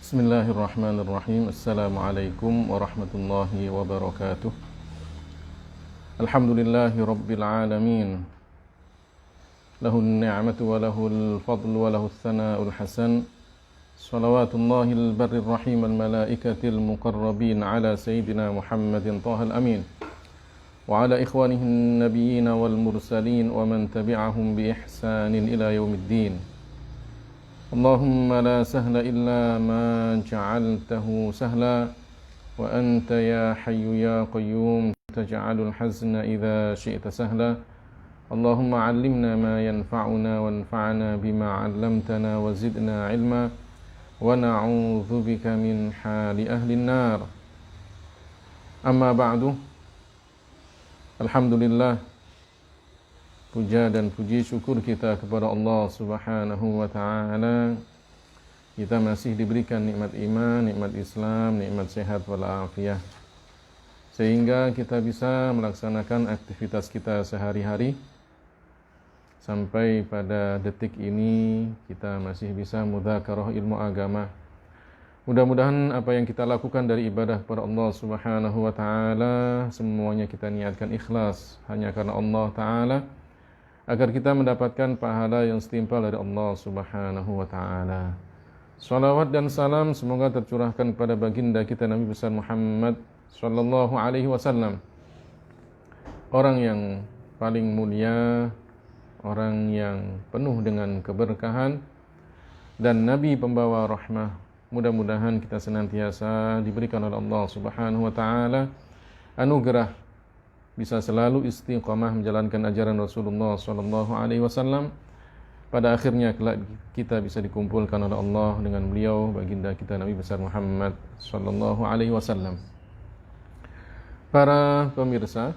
Bismillahirrahmanirrahim. Assalamualaikum warahmatullahi wabarakatuh. Alhamdulillahi rabbil alamin. Lahun ni'matu wa lahul fadlu wa lahus sana'ul hasan. Salawatullahil barrir rahim al malaikatil muqarrabin ala sayyidina Muhammadin tahal amin. Wa ala ikhwanihin nabiyyin wal mursalin wa man tabi'ahum bi ihsanin ila yaumiddin. Allahumma la sahla illa ma ja'altahu sahla wa anta ya hayyu ya qayyum taj'alul hazna idza syi'ta sahla. Allahumma 'allimna ma yanfa'una wanfa'na bima 'allamtana wa zidna 'ilma wa na'udzu bika min hali ahli an-nar. Amma ba'du. Alhamdulillah, puja dan puji syukur kita kepada Allah Subhanahu wa ta'ala. Kita masih diberikan nikmat iman, nikmat Islam, nikmat sehat walafiat, sehingga kita bisa melaksanakan aktivitas kita sehari-hari. Sampai pada detik ini kita masih bisa mudzakarah ilmu agama. Mudah-mudahan apa yang kita lakukan dari ibadah kepada Allah Subhanahu wa ta'ala semuanya kita niatkan ikhlas hanya karena Allah ta'ala, agar kita mendapatkan pahala yang setimpal dari Allah Subhanahu wa ta'ala. Salawat dan salam semoga tercurahkan kepada baginda kita Nabi besar Muhammad sallallahu alaihi wasallam, orang yang paling mulia, orang yang penuh dengan keberkahan, dan Nabi pembawa rahmah. Mudah-mudahan kita senantiasa diberikan oleh Allah Subhanahu wa ta'ala anugerah bisa selalu istiqamah menjalankan ajaran Rasulullah sallallahu alaihi wasallam. Pada akhirnya kelak kita bisa dikumpulkan oleh Allah dengan beliau, baginda kita Nabi besar Muhammad sallallahu alaihi wasallam. Para pemirsa,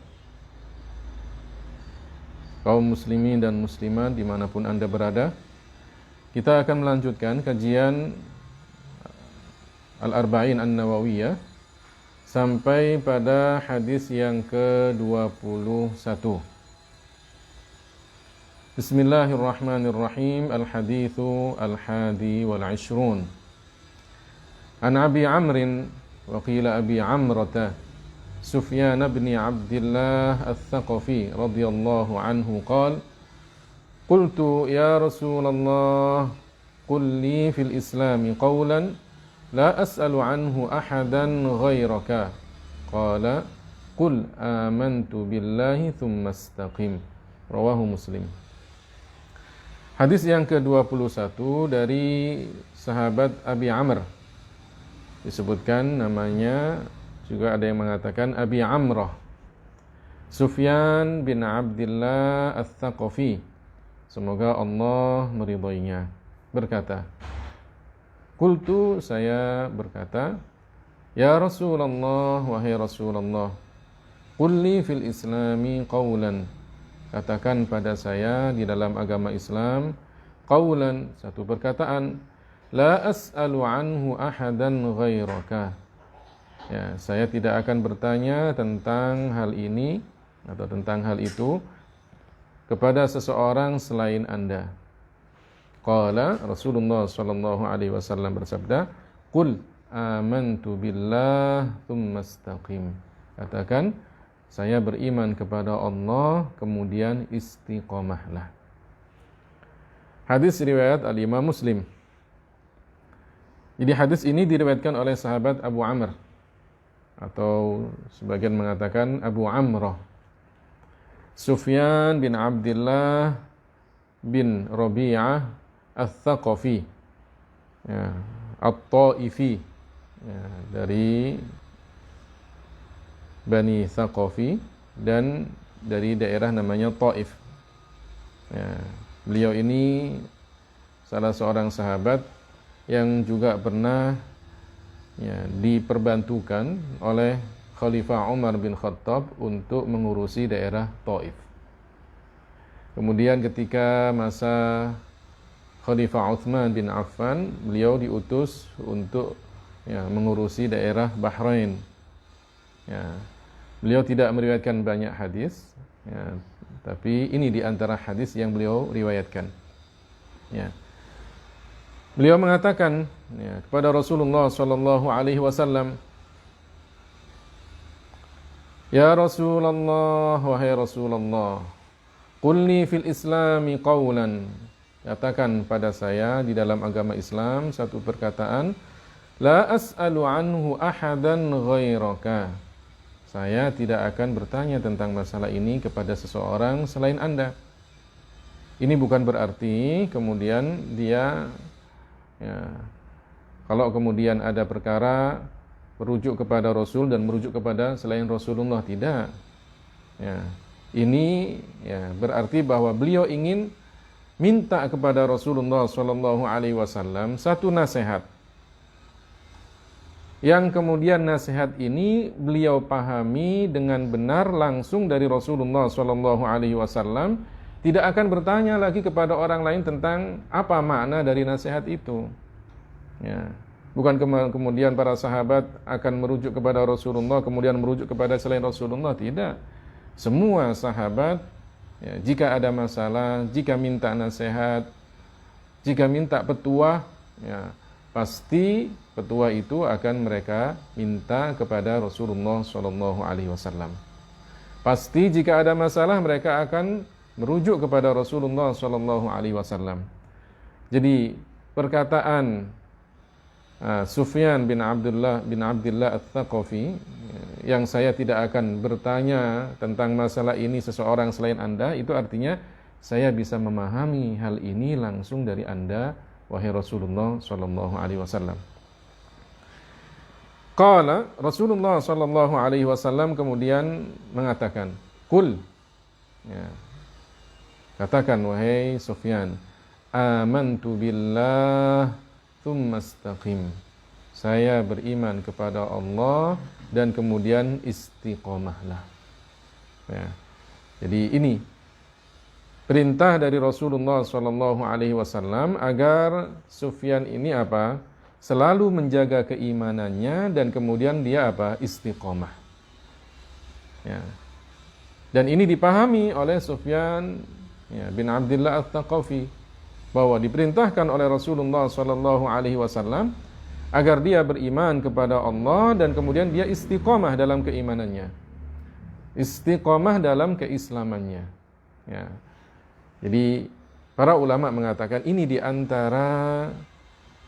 kaum muslimin dan muslimat dimanapun Anda berada, kita akan melanjutkan kajian Al-Arba'in An-Nawawiyah sampai pada hadis yang ke-21. Bismillahirrahmanirrahim. Al-hadithu al-hadi wal-'ishrun. An Abi Amrin wa qila Abi Amrata Sufyan bin Abdullah Al-Thaqafi radhiyallahu anhu qala qultu ya Rasulullah qul li fil Islam qawlan la as'alu anhu ahadan ghairaka. Qala qul amantu billahi thumma istaqim. Rawahu Muslim. Hadis yang ke-21 dari sahabat Abi Amr. Disebutkan namanya, juga ada yang mengatakan Abi Amrah. Sufyan bin Abdullah Al-Thaqafi, semoga Allah meridhoinya, berkata, qultu, saya berkata, ya Rasulullah, wahai Rasulullah, qul li fil islami qawlan, katakan pada saya di dalam agama Islam, qawlan, satu perkataan, la as'alu anhu ahadan ghairaka, ya, saya tidak akan bertanya tentang hal ini atau tentang hal itu kepada seseorang selain Anda. Qala, Rasulullah sallallahu alaihi wasallam bersabda, qul amantu billah thumma istaqim, katakan saya beriman kepada Allah kemudian istiqamahlah. Hadis riwayat Al-Imam Muslim. Jadi hadis ini diriwayatkan oleh sahabat Abu Amr, atau sebagian mengatakan Abu Amrah, Sufyan bin Abdullah bin Rabi'ah Al-Thaqafi, ya, At-Taifi, ya, dari Bani Thaqafi dan dari daerah namanya Taif. Ya, beliau ini salah seorang sahabat yang juga pernah, ya, diperbantukan oleh Khalifah Umar bin Khattab untuk mengurusi daerah Taif. Kemudian ketika masa Khalifah Utsman bin Affan, beliau diutus untuk, ya, mengurusi daerah Bahrain. Ya, beliau tidak meriwayatkan banyak hadis, ya, tapi ini di antara hadis yang beliau riwayatkan. Ya. Beliau mengatakan, ya, kepada Rasulullah sallallahu alaihi wasallam, "Ya Rasulullah, wahai Rasulullah, qulni fil islami qawlan." Katakan pada saya di dalam agama Islam satu perkataan, "La as'alu anhu ahadan ghairaka." Saya tidak akan bertanya tentang masalah ini kepada seseorang selain Anda. Ini bukan berarti kemudian dia, ya, kalau kemudian ada perkara merujuk kepada Rasul dan merujuk kepada selain Rasulullah, tidak. Ya, ini ya berarti bahwa beliau ingin minta kepada Rasulullah sallallahu alaihi wasallam satu nasihat, yang kemudian nasihat ini beliau pahami dengan benar langsung dari Rasulullah sallallahu alaihi wasallam, tidak akan bertanya lagi kepada orang lain tentang apa makna dari nasihat itu. Ya. Bukan kemudian para sahabat akan merujuk kepada Rasulullah kemudian merujuk kepada selain Rasulullah, tidak. Semua sahabat, ya, jika ada masalah, jika minta nasihat, jika minta petuah, ya, pasti petuah itu akan mereka minta kepada Rasulullah sallallahu alaihi wasallam. Pasti jika ada masalah mereka akan merujuk kepada Rasulullah sallallahu alaihi wasallam. Jadi perkataan Sufyan bin Abdullah Ats-Tsaqafi, yang saya tidak akan bertanya tentang masalah ini seseorang selain Anda, itu artinya saya bisa memahami hal ini langsung dari Anda, wahai Rasulullah sallallahu alaihi wasallam. Qala Rasulullah sallallahu alaihi wasallam kemudian mengatakan, "Qul." Ya. Katakan wahai Sufyan, "Amantu billah tsumma istaqim." Saya beriman kepada Allah dan kemudian istiqomahlah. Ya. Jadi ini perintah dari Rasulullah sallallahu alaihi wasallam agar Sufyan ini apa? Selalu menjaga keimanannya dan kemudian dia apa? Istiqomah. Ya. Dan ini dipahami oleh Sufyan, ya, bin Abdullah Ats-Tsaqafi, bahwa diperintahkan oleh Rasulullah sallallahu alaihi wasallam agar dia beriman kepada Allah dan kemudian dia istiqomah dalam keimanannya. Istiqomah dalam keislamannya. Ya. Jadi para ulama mengatakan ini di antara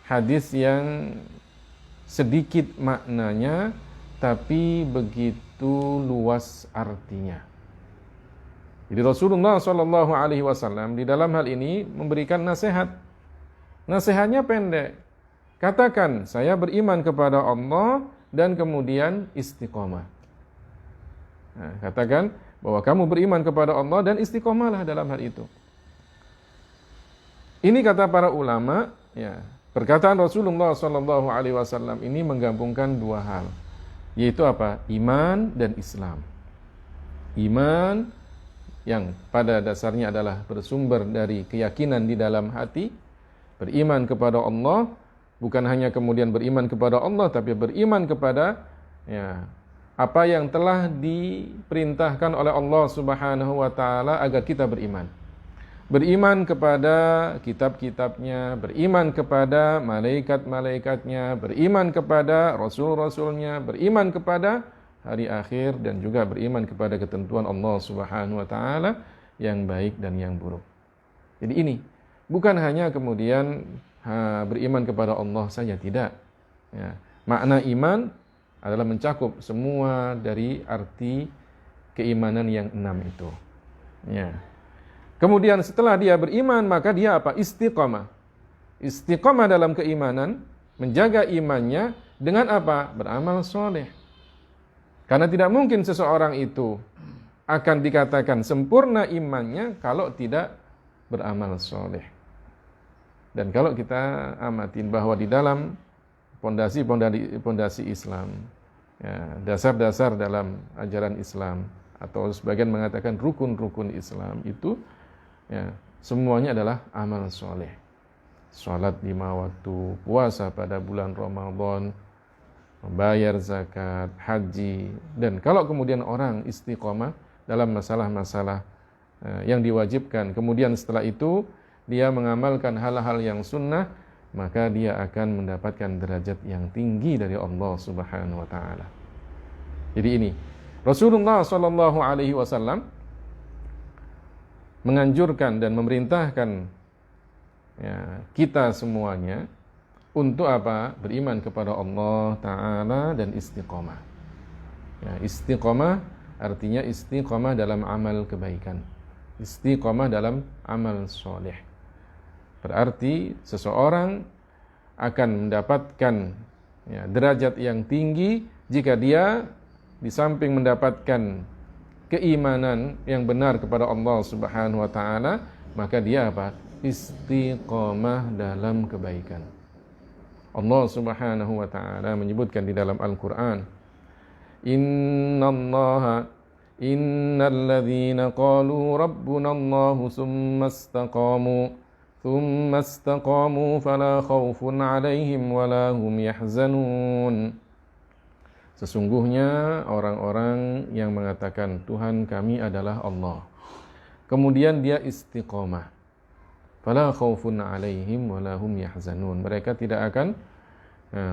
hadis yang sedikit maknanya tapi begitu luas artinya. Jadi Rasulullah sallallahu alaihi wasallam di dalam hal ini memberikan nasihat. Nasihatnya pendek. Katakan, saya beriman kepada Allah dan kemudian istiqomah. Nah, katakan bahwa kamu beriman kepada Allah dan istiqomahlah dalam hal itu. Ini kata para ulama, ya, perkataan Rasulullah sallallahu alaihi wasallam ini menggabungkan dua hal, yaitu apa? Iman dan Islam. Iman yang pada dasarnya adalah bersumber dari keyakinan di dalam hati, beriman kepada Allah, bukan hanya kemudian beriman kepada Allah, tapi beriman kepada, ya, apa yang telah diperintahkan oleh Allah Subhanahu wa taala agar kita beriman. Beriman kepada kitab-kitabnya, beriman kepada malaikat-malaikatnya, beriman kepada rasul-rasulnya, beriman kepada hari akhir, dan juga beriman kepada ketentuan Allah Subhanahu wa taala yang baik dan yang buruk. Jadi ini bukan hanya kemudian beriman kepada Allah saja, tidak. Ya. Makna iman adalah mencakup semua dari arti keimanan yang 6 itu. Ya. Kemudian setelah dia beriman, maka dia apa? Istiqomah. Istiqomah dalam keimanan, menjaga imannya dengan apa? Beramal soleh. Karena tidak mungkin seseorang itu akan dikatakan sempurna imannya kalau tidak beramal soleh. Dan kalau kita amatin bahwa di dalam pondasi Islam, ya, dasar-dasar dalam ajaran Islam, atau sebagian mengatakan rukun-rukun Islam itu, ya, semuanya adalah amal soleh. Salat 5 waktu, puasa pada bulan Ramadan, membayar zakat, haji. Dan kalau kemudian orang istiqomah dalam masalah-masalah yang diwajibkan, kemudian setelah itu dia mengamalkan hal-hal yang sunnah, maka dia akan mendapatkan derajat yang tinggi dari Allah Subhanahu wa taala. Jadi ini Rasulullah sallallahu alaihi wasallam menganjurkan dan memerintahkan kita semuanya untuk apa? Beriman kepada Allah taala dan istiqomah. Istiqomah artinya istiqomah dalam amal kebaikan. Istiqomah dalam amal soleh. Berarti seseorang akan mendapatkan derajat yang tinggi jika dia di samping mendapatkan keimanan yang benar kepada Allah Subhanahu wa taala, maka dia apa? Istiqomah dalam kebaikan. Allah Subhanahu wa taala menyebutkan di dalam Al-Qur'an, Innal ladzina qalu rabbuna Allahu thumma istaqamu fala khaufun 'alaihim wala hum yahzanun. Sesungguhnya orang-orang yang mengatakan Tuhan kami adalah Allah, kemudian dia istiqomah, fala khaufun 'alaihim wala hum yahzanun. Mereka tidak akan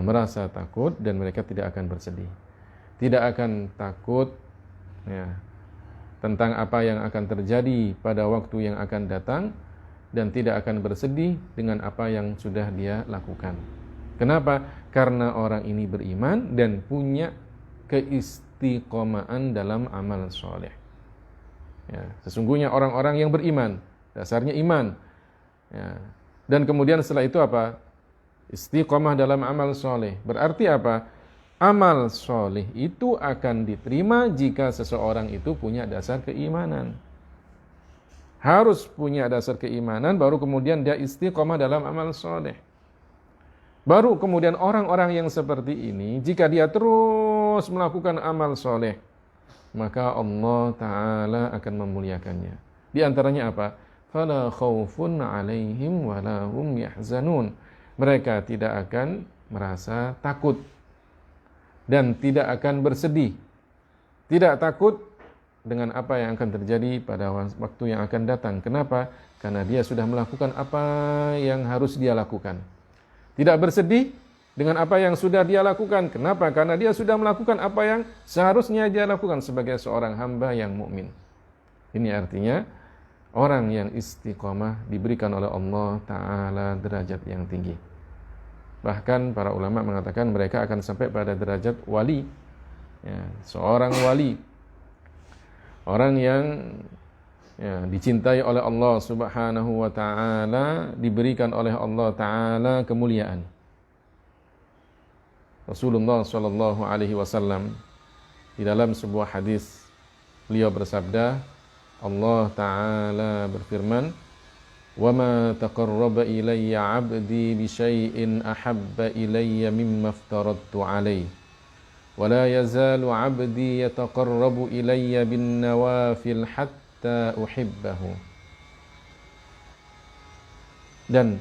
merasa takut dan mereka tidak akan bersedih. Tidak akan takut tentang apa yang akan terjadi pada waktu yang akan datang, dan tidak akan bersedih dengan apa yang sudah dia lakukan. Kenapa? Karena orang ini beriman dan punya keistiqomaan dalam amal soleh. Sesungguhnya orang-orang yang beriman, dasarnya iman. Dan kemudian setelah itu apa? Istiqomah dalam amal soleh. Berarti apa? Amal soleh itu akan diterima jika seseorang itu punya dasar keimanan. Harus punya dasar keimanan, baru kemudian dia istiqomah dalam amal soleh. Baru kemudian orang-orang yang seperti ini, jika dia terus melakukan amal soleh, maka Allah Ta'ala akan memuliakannya. Di antaranya apa? Fala khaufun 'alaihim wala hum yahzanun. Mereka tidak akan merasa takut dan tidak akan bersedih. Tidak takut dengan apa yang akan terjadi pada waktu yang akan datang. Kenapa? Karena dia sudah melakukan apa yang harus dia lakukan. Tidak bersedih dengan apa yang sudah dia lakukan. Kenapa? Karena dia sudah melakukan apa yang seharusnya dia lakukan sebagai seorang hamba yang mukmin. Ini artinya orang yang istiqomah diberikan oleh Allah Ta'ala derajat yang tinggi. Bahkan para ulama mengatakan mereka akan sampai pada derajat wali. Seorang wali, orang yang dicintai oleh Allah Subhanahu wa Ta'ala, diberikan oleh Allah Ta'ala kemuliaan. Rasulullah sallallahu alaihi wasallam di dalam sebuah hadis, beliau bersabda, Allah Ta'ala berfirman, wa ma taqarraba ilayya 'abdi bi syai'in ahabba ilayya mimma aftaradtu 'alaihi wa la yazalu 'abdi yataqarrabu ilayya bin nawafil hatta uhibbahu. Dan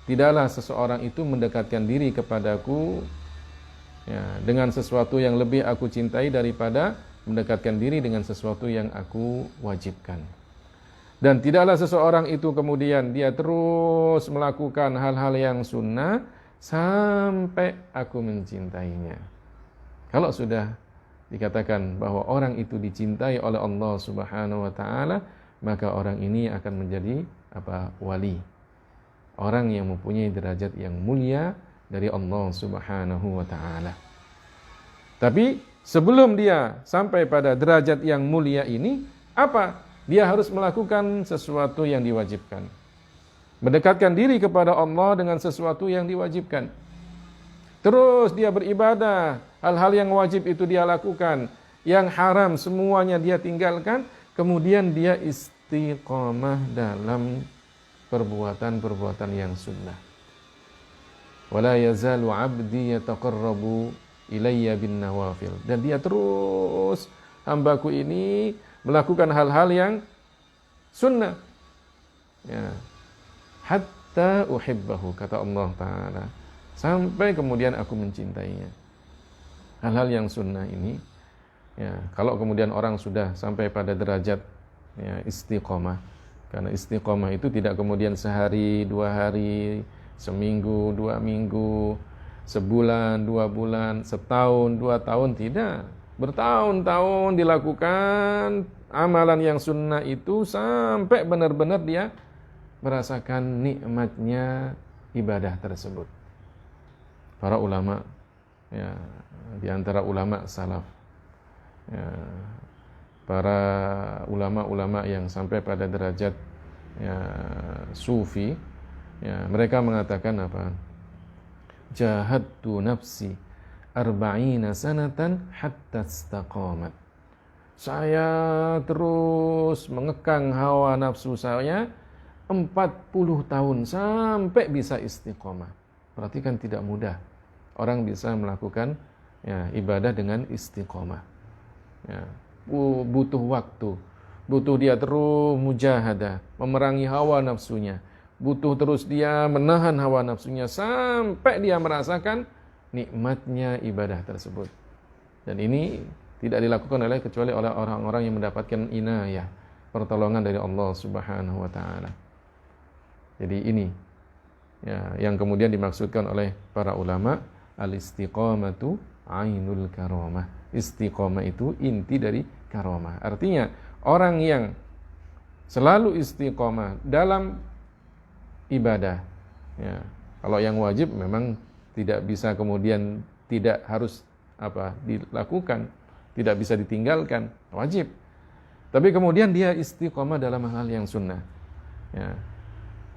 tidaklah seseorang itu mendekatkan diri kepadaku dengan sesuatu yang lebih aku cintai daripada mendekatkan diri dengan sesuatu yang aku wajibkan. Dan tidaklah seseorang itu kemudian dia terus melakukan hal-hal yang sunnah sampai aku mencintainya. Kalau sudah dikatakan bahwa orang itu dicintai oleh Allah Subhanahu wa Ta'ala, maka orang ini akan menjadi wali. Orang yang mempunyai derajat yang mulia dari Allah Subhanahu wa Ta'ala. Tapi sebelum dia sampai pada derajat yang mulia ini, apa? Dia harus melakukan sesuatu yang diwajibkan. Mendekatkan diri kepada Allah dengan sesuatu yang diwajibkan. Terus dia beribadah, hal-hal yang wajib itu dia lakukan, yang haram semuanya dia tinggalkan, kemudian dia istiqomah dalam perbuatan-perbuatan yang sunnah. Wala yazalu 'abdi yataqarrabu ilayya bin nawafil. Dan dia terus, hambaku ini melakukan hal-hal yang sunnah. Hatta uhibbahu, kata Allah Ta'ala, sampai kemudian aku mencintainya. Hal-hal yang sunnah ini, kalau kemudian orang sudah sampai pada derajat istiqomah, karena istiqomah itu tidak kemudian sehari, 2 hari, seminggu, 2 minggu, sebulan, 2 bulan, setahun, 2 tahun, tidak. Bertahun-tahun dilakukan amalan yang sunnah itu sampai benar-benar dia merasakan nikmatnya ibadah tersebut. Para ulama, ya, di antara ulama salaf, ya, para ulama-ulama yang sampai pada derajat ya, sufi, ya, mereka mengatakan apa? Jahadtu nafsi arba'ina sanatan hatta istaqamat. Saya terus mengekang hawa nafsu saya 40 tahun sampai bisa istiqomah. Berarti kan tidak mudah orang bisa melakukan ya, ibadah dengan istiqomah. Ya, butuh waktu, butuh dia terus mujahadah, memerangi hawa nafsunya, butuh terus dia menahan hawa nafsunya sampai dia merasakan nikmatnya ibadah tersebut. Dan ini tidak dilakukan kecuali oleh orang-orang yang mendapatkan inayah, pertolongan dari Allah Subhanahu wa taala. Jadi ini ya, yang kemudian dimaksudkan oleh para ulama, al-istiqamatu ainul karamah. Istiqamah itu inti dari karamah. Artinya orang yang selalu istiqamah dalam ibadah, ya, kalau yang wajib memang tidak bisa kemudian tidak harus dilakukan, tidak bisa ditinggalkan, wajib. Tapi kemudian dia istiqamah dalam hal yang sunnah, ya,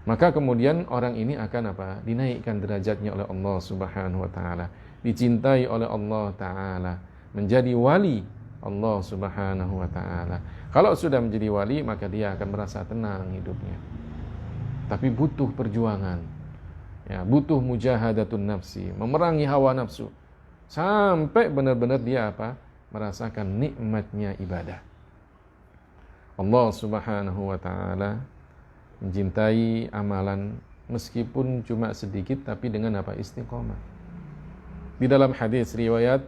maka kemudian orang ini akan dinaikkan derajatnya oleh Allah Subhanahu wa taala, dicintai oleh Allah taala, menjadi wali Allah Subhanahu wa taala. Kalau sudah menjadi wali, maka dia akan merasa tenang hidupnya. Tapi butuh perjuangan. Ya, butuh mujahadatun nafsi, memerangi hawa nafsu sampai benar-benar dia merasakan nikmatnya ibadah. Allah Subhanahu wa taala mencintai amalan meskipun cuma sedikit tapi dengan istiqomah. Di dalam hadis riwayat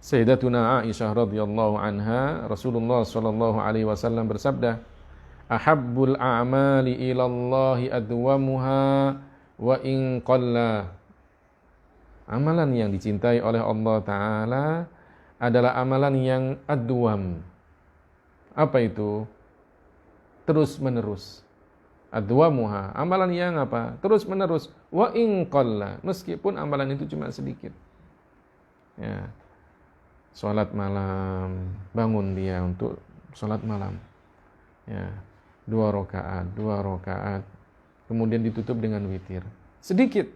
Sayyidatuna Aisyah radhiyallahu anha, Rasulullah sallallahu alaihi wasallam bersabda, "Ahabbul a'mali ilallahi adwamuha wa in qalla." Amalan yang dicintai oleh Allah taala adalah amalan yang adwam. Apa itu? Terus menerus. Adwamuha, amalan yang terus menerus. Wa in qalla, meskipun amalan itu cuma sedikit. Ya. Salat malam, bangun dia untuk salat malam. Ya. 2 rakaat, kemudian ditutup dengan witir. Sedikit.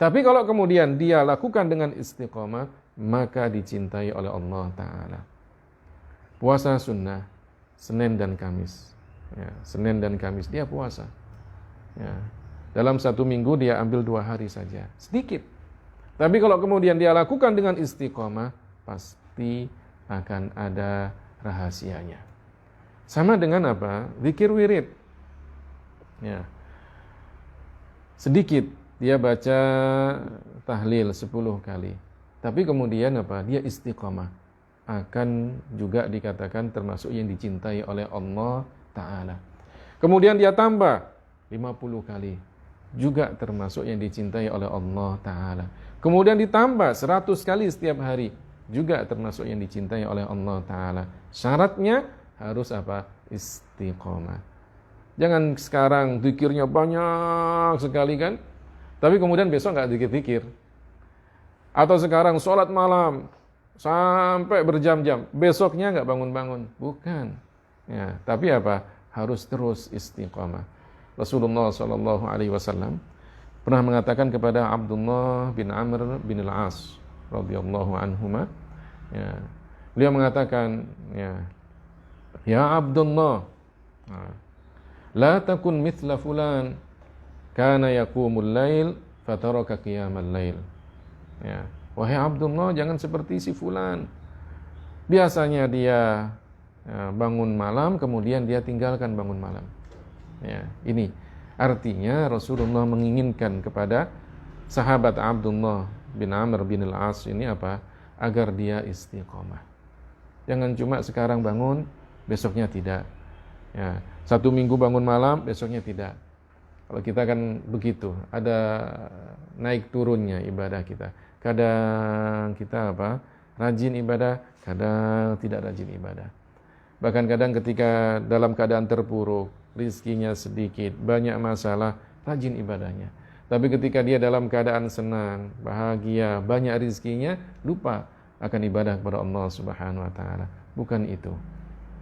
Tapi kalau kemudian dia lakukan dengan istiqomah, maka dicintai oleh Allah taala. Puasa sunnah Senin dan Kamis. Ya, Senin dan Kamis dia puasa. Ya. Dalam 1 minggu dia ambil 2 hari saja, sedikit. Tapi kalau kemudian dia lakukan dengan istiqomah, pasti akan ada rahasianya. Sama dengan zikir wirid. Ya. Sedikit dia baca tahlil 10 kali. Tapi kemudian dia istiqomah, akan juga dikatakan termasuk yang dicintai oleh Allah taala. Kemudian dia tambah 50 kali, juga termasuk yang dicintai oleh Allah taala. Kemudian ditambah 100 kali setiap hari, juga termasuk yang dicintai oleh Allah taala. Syaratnya harus istiqomah. Jangan sekarang zikirnya banyak sekali kan, tapi kemudian besok enggak zikir-zikir. Atau sekarang sholat malam sampai berjam-jam, besoknya enggak bangun-bangun. Bukan. Ya, tapi harus terus istiqamah. Rasulullah sallallahu alaihi wasallam pernah mengatakan kepada Abdullah bin Amr bin al-As radhiyallahu anhuma, ya, beliau mengatakan, ya Abdullah, la takun mithla fulan kana yaqumul lail fataraka qiyamal lail. Ya, wahai Abdullah, jangan seperti si fulan. Biasanya dia bangun malam, kemudian dia tinggalkan bangun malam. Ya, ini artinya Rasulullah menginginkan kepada sahabat Abdullah bin Amr bin al-As ini agar dia istiqomah. Jangan cuma sekarang bangun, besoknya tidak. Ya, 1 minggu bangun malam, besoknya tidak. Kalau kita kan begitu, ada naik turunnya ibadah kita. Kadang kita rajin ibadah, kadang tidak rajin ibadah. Bahkan kadang ketika dalam keadaan terpuruk, rizkinya sedikit, banyak masalah, rajin ibadahnya. Tapi ketika dia dalam keadaan senang, bahagia, banyak rizkinya, lupa akan ibadah kepada Allah Subhanahu wa taala. Bukan itu.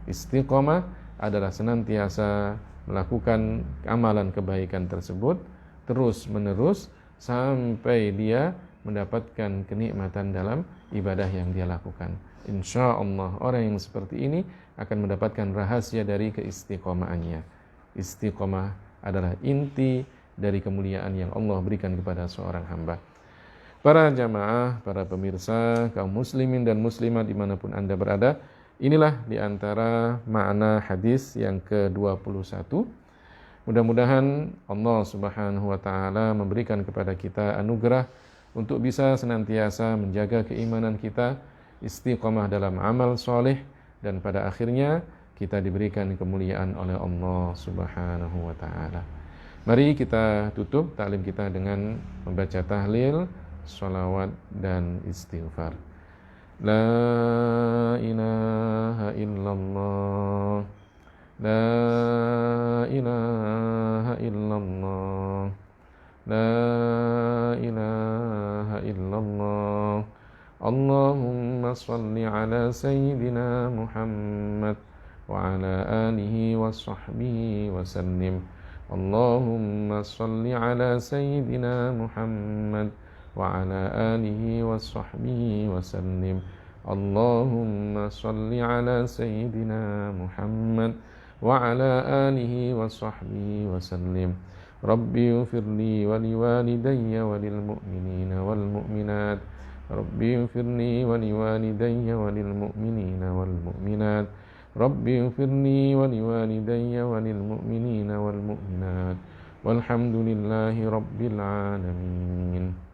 Istiqomah adalah senantiasa melakukan amalan kebaikan tersebut terus menerus sampai dia mendapatkan kenikmatan dalam ibadah yang dia lakukan. Insya Allah orang yang seperti ini akan mendapatkan rahasia dari keistiqomahannya. Istiqomah adalah inti dari kemuliaan yang Allah berikan kepada seorang hamba. Para jamaah, para pemirsa, kaum muslimin dan muslimat dimanapun Anda berada, inilah diantara makna hadis yang ke-21. Mudah-mudahan Allah Subhanahu wa taala memberikan kepada kita anugerah untuk bisa senantiasa menjaga keimanan kita, istiqamah dalam amal soleh, dan pada akhirnya kita diberikan kemuliaan oleh Allah Subhanahu wa taala. Mari kita tutup taklim kita dengan membaca tahlil, sholawat dan istighfar. La ilaha illallah, la ilaha illallah, la ilaha illallah. Allahumma salli ala sayyidina Muhammad wa ala alihi wa sahbihi wa sallim. Allahumma salli ala sayyidina Muhammad wa ala alihi wa sahbihi wa sallim. Allahumma salli ala sayyidina Muhammad wa ala alihi wa sahbihi wa sallim. Rabbi ighfirli wa liwalidayya wa lil mu'minina wal mu'minat. Rabbi ighfirli wa liwalidayya wa lil mu'minina wal mu'minat. Rabbi ighfirli wa liwalidayya wa lil mu'minina wal mu'minat. Walhamdulillahi rabbil alamin.